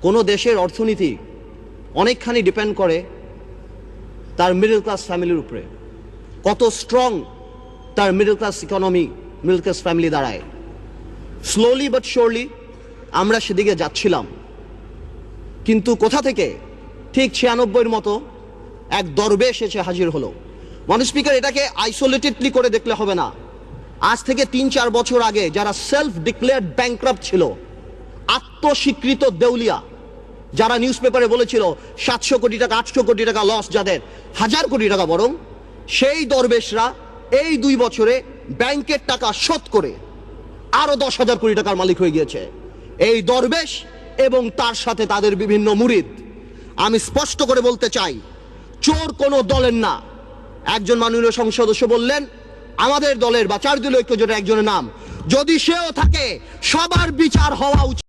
কোনো দেশের অর্থনীতি অনেকখানি ডিপেন্ড করে তার মিডল ক্লাস ফ্যামিলির উপরে, কত স্ট্রং তার middle class economy, middle class family দাঁড়ায়। স্লোলি বাট শিওরলি আমরা সেদিকে যাচ্ছিলাম, কিন্তু কোথা থেকে ঠিক 96-র মতো এক দরবেশ এসে হাজির হলো। মানুষ স্পিকার, এটাকে আইসোলেটেডলি করে দেখলে হবে না। আজ থেকে 3-4 বছর আগে যারা সেলফ ডিক্লেয়ার্ড ব্যাংক্রাপ্ট ছিল, আত্মস্বীকৃত দেউলিয়া, যারা নিউজ পেপারে বলেছিল 700 কোটি টাকা 800 কোটি টাকা লস, যাদের 1000 কোটি টাকা বরং, সেই দরবেশরা এই 2 বছরে ব্যাংকের টাকা শোধ করে আরো 10,000 কোটি টাকার মালিক হয়ে গিয়েছে এই দরবেশ এবং তার সাথে তাদের বিভিন্ন মুরিদ। আমি স্পষ্ট করে বলতে চাই, চোর কোনো দলের না। একজন মাননীয় সংসদ সদস্য বললেন আমাদের দলের বা 4 দলীয় ঐক্যজোটের একজনের নাম, যদি সেও থাকে সবার বিচার হওয়া উচিত।